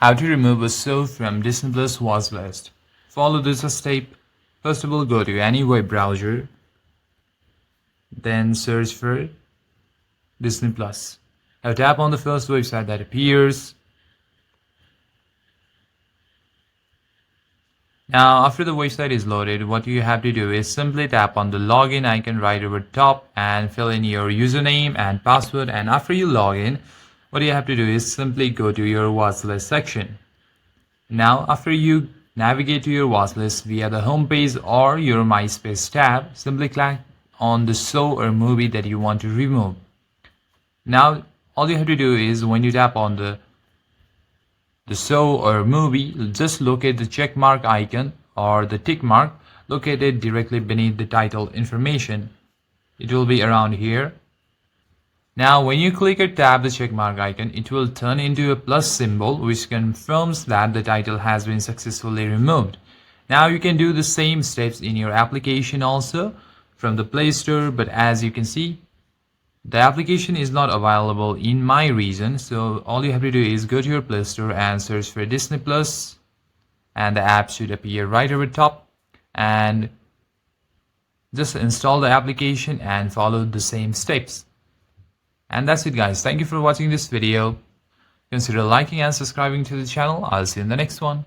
How to remove a show from Disney Plus Watchlist. Follow this step. First of all, go to any web browser, then search for Disney Plus. Now tap on the first website that appears. Now after the website is loaded, what you have to do is simply tap on the login icon right over top and fill in your username and password, and after you log in, what you have to do is simply go to your watchlist section. Now after you navigate to your watchlist via the home page or your MySpace tab, simply click on the show or movie that you want to remove. Now all you have to do is when you tap on the show or movie, just locate the check mark icon or the tick mark located directly beneath the title information. It will be around here. Now when you click or tap the check mark icon, it will turn into a plus symbol which confirms that the title has been successfully removed. Now you can do the same steps in your application also from the Play Store, but as you can see, the application is not available in my region, so all you have to do is go to your Play Store and search for Disney Plus, and the app should appear right over top, and just install the application and follow the same steps. And that's it guys. Thank you for watching this video. Consider liking and subscribing to the channel. I'll see you in the next one.